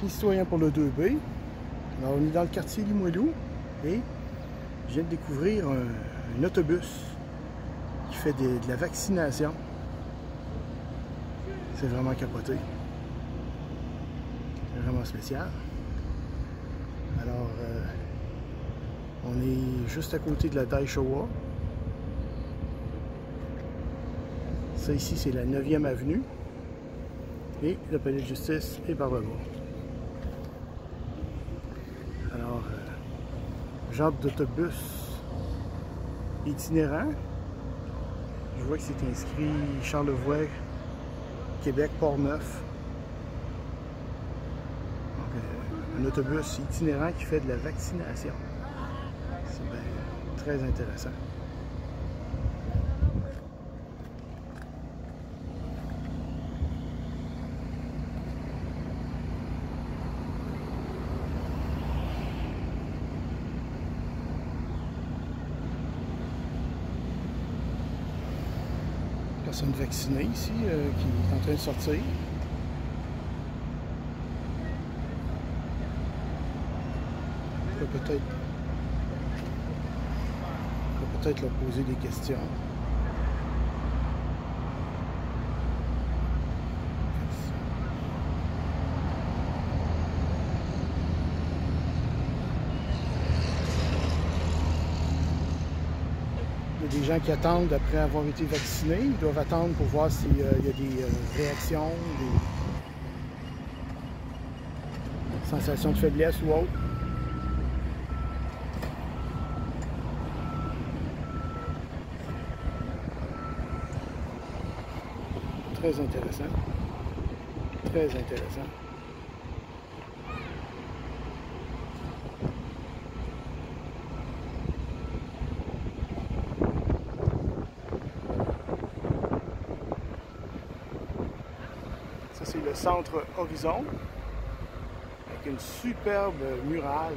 les citoyens pour le 2B. Alors, on est dans le quartier Limoilou et je viens de découvrir un autobus qui fait de la vaccination. C'est vraiment capoté. C'est vraiment spécial. Alors, on est juste à côté de la Daishowa. Ça ici, c'est la 9e avenue. Et le palais de justice est par là-bas. Alors, genre d'autobus itinérant. Je vois que c'est inscrit Charlevoix, Québec, Port-Neuf. Donc, un autobus itinérant qui fait de la vaccination. C'est très intéressant. Personne vaccinée ici qui est en train de sortir. On peut peut-être leur poser des questions. Il y a des gens qui attendent après avoir été vaccinés. Ils doivent attendre pour voir s'il y a des réactions, des sensations de faiblesse ou autre. Très intéressant. Très intéressant. Ça, c'est le centre Horizon, avec une superbe murale.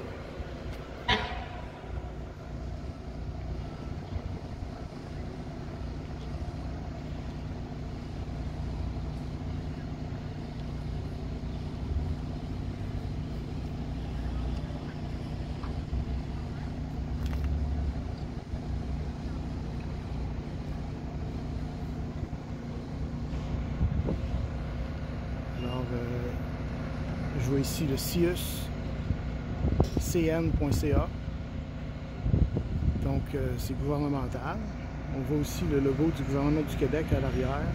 Alors, je vois ici le CIUS-CN.ca. Donc, c'est gouvernemental. On voit aussi le logo du gouvernement du Québec à l'arrière.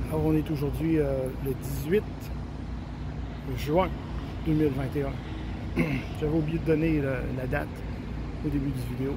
Alors, on est aujourd'hui le 18 juin 2021. J'avais oublié de donner la date au début de la vidéo.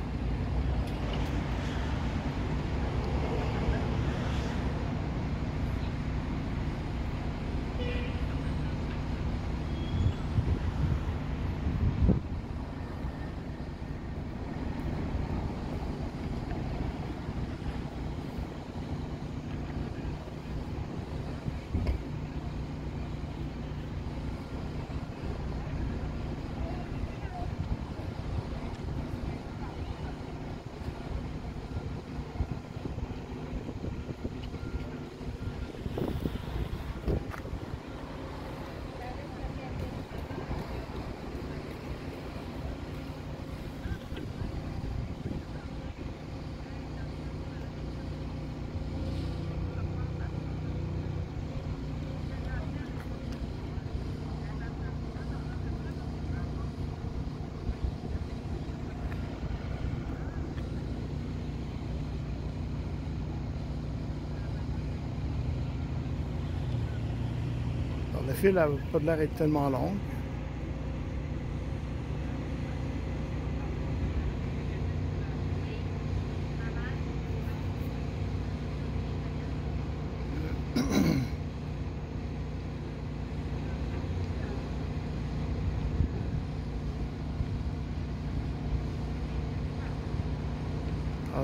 La file n'a pas l'air d'être tellement longue.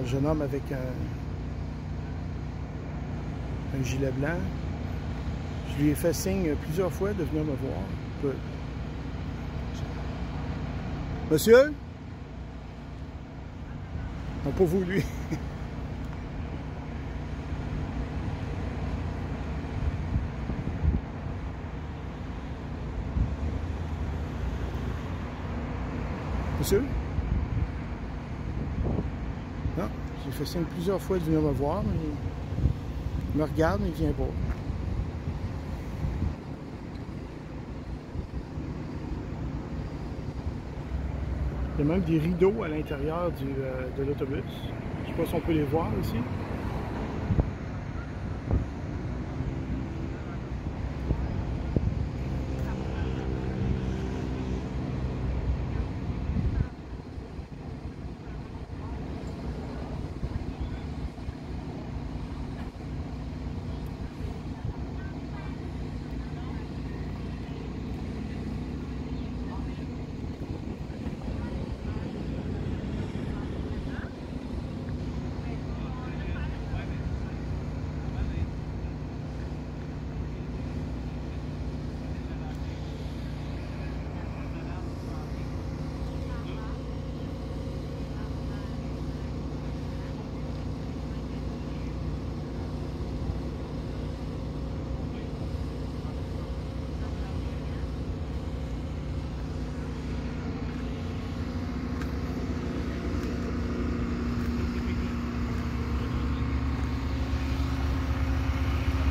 le jeune homme avec un gilet blanc. Je lui ai fait signe plusieurs fois de venir me voir. Monsieur? Non, pas vous, lui. Monsieur? Non, j'ai fait signe plusieurs fois de venir me voir, mais il me regarde, mais il ne vient pas. Il y a même des rideaux à l'intérieur de l'autobus. Je ne sais pas si on peut les voir ici.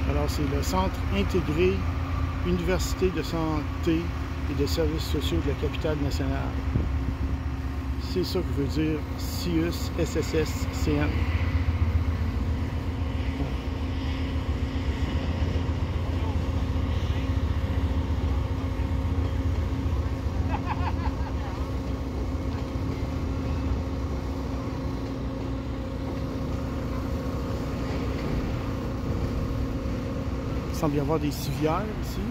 Alors, c'est le Centre intégré Université de santé et de services sociaux de la capitale nationale. C'est ça que veut dire CIUS SSS-CN. Il semble y avoir des civières ici.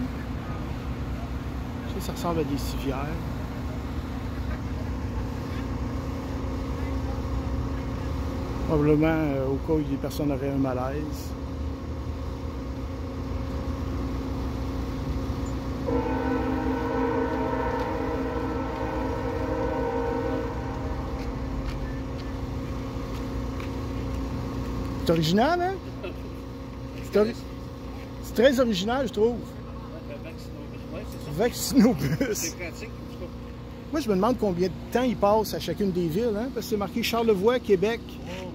Ça ressemble à des civières. Probablement au cas où les personnes auraient un malaise. C'est original, hein? C'est très original, je trouve. Vaccinobus. C'est pratique. Moi, je me demande combien de temps ils passent à chacune des villes, hein? Parce que c'est marqué Charlevoix, Québec,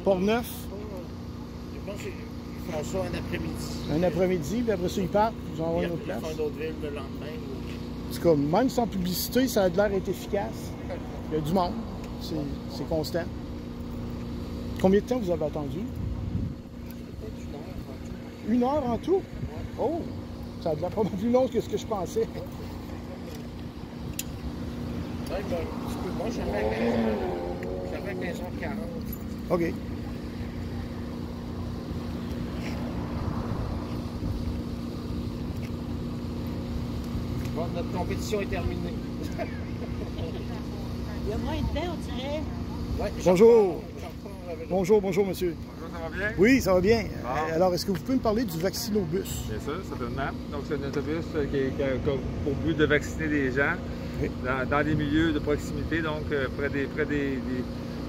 Portneuf. Je pense qu'ils font ça un après-midi. Un après-midi, puis après ça, ils partent, ils vont avoir une autre place. Ils font une autre ville le lendemain. C'est comme, même sans publicité, ça a l'air d'être efficace. Il y a du monde. C'est constant. Combien de temps vous avez attendu? Une heure en tout? Oh! Ça a l'air pas plus long que ce que je pensais. Moi, j'avais 15h40. OK. Bon, notre compétition est terminée. Il y a moins de temps, on dirait. Ouais, bonjour. Bonjour, monsieur. Bonjour, ça va bien? Oui, ça va bien. Bon. Alors, est-ce que vous pouvez me parler du Vaccinobus? Bien sûr, certainement. Donc, c'est un autobus qui a pour but de vacciner les gens oui. dans des milieux de proximité, donc près des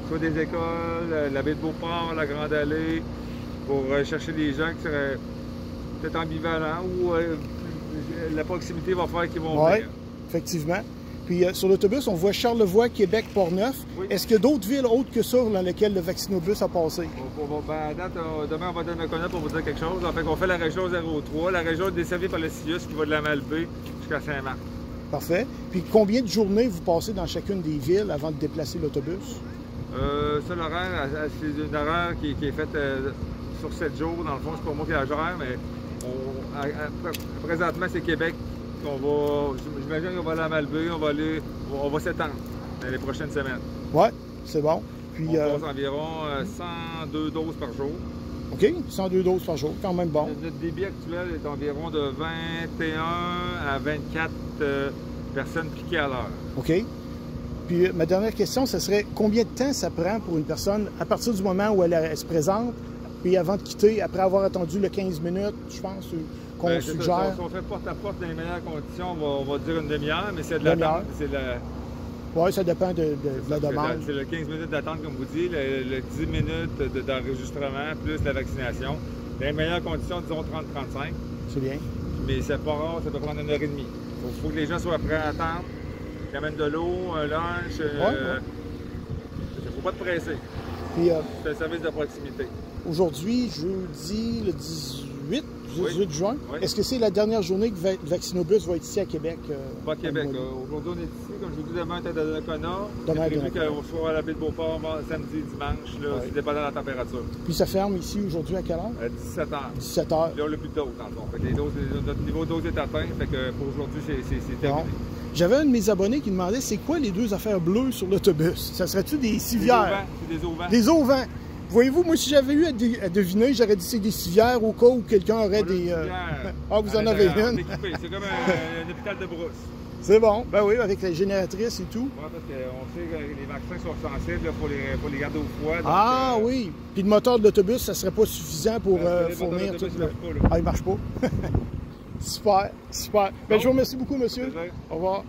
soit des écoles, la baie de Beauport, la Grande Allée, pour chercher des gens qui seraient peut-être ambivalents ou la proximité va faire qu'ils vont venir. Oui, effectivement. Puis sur l'autobus, on voit Charlevoix, Québec, Portneuf. Oui. Est-ce qu'il y a d'autres villes autres que ça dans lesquelles le Vaccinobus a passé? Ben, à date, demain, on va donner un connard pour vous dire quelque chose. En fait, on fait la région 03. La région est desservie par le CIUS qui va de la Malbaie jusqu'à Saint-Marc. Parfait. Puis combien de journées vous passez dans chacune des villes avant de déplacer l'autobus? Ça, l'horaire, c'est une horaire qui est faite sur 7 jours. Dans le fond, c'est pas moi qui la gère, mais présentement, c'est Québec. J'imagine qu'on va aller à Malbaie, on va s'étendre dans les prochaines semaines. Oui, c'est bon. Puis, on passe environ 102 doses par jour. OK, 102 doses par jour, quand même bon. Notre débit actuel est environ de 21 à 24 personnes piquées à l'heure. OK. Puis ma dernière question, ce serait combien de temps ça prend pour une personne, à partir du moment où elle se présente, puis avant de quitter, après avoir attendu le 15 minutes, je pense, qu'on suggère? Si on fait porte-à-porte dans les meilleures conditions, on va dire une demi-heure, mais c'est de l'attente. Oui, ça dépend de la demande. C'est le 15 minutes d'attente, comme vous dites, le 10 minutes d'enregistrement, plus la vaccination. Dans les meilleures conditions, disons 30-35. C'est bien. Mais c'est pas rare, ça peut prendre 1 heure et demie. Il faut que les gens soient prêts à attendre, qu'ils amènent de l'eau, un lunch. Il ne faut pas te presser. C'est un service de proximité. Aujourd'hui, jeudi le 18 juin, oui. Est-ce que c'est la dernière journée que Vaccinobus va être ici à Québec? Pas à Québec. Aujourd'hui, on est ici. Comme je vous dis, demain, on est à Donnacona. Demain, c'est prévu qu'on soit à la baie de Beauport samedi, dimanche, c'est dépendant de la température. Puis ça ferme ici aujourd'hui à quelle heure? À 17h. 17h. Là, on n'a plus de doses, dans le fond. Notre niveau de dose est atteint. Fait que pour aujourd'hui, c'est terminé. Bon. J'avais un de mes abonnés qui demandait c'est quoi les deux affaires bleues sur l'autobus? Ça serait-tu des civières? C'est des auvents. Des auvents. Voyez-vous, moi, si j'avais eu à deviner, j'aurais dit c'est des civières au cas où quelqu'un aurait des... Ah, vous en avez une? C'est comme un hôpital de brousse. C'est bon. Ben oui, avec la génératrice et tout. Oui, parce qu'on sait que les vaccins sont sensibles, il faut les garder au froid. Donc, oui. Puis le moteur de l'autobus, ça serait pas suffisant pour fournir tout le... Ah, il marche pas. Super, super. Ben, je vous remercie beaucoup, monsieur. Au revoir.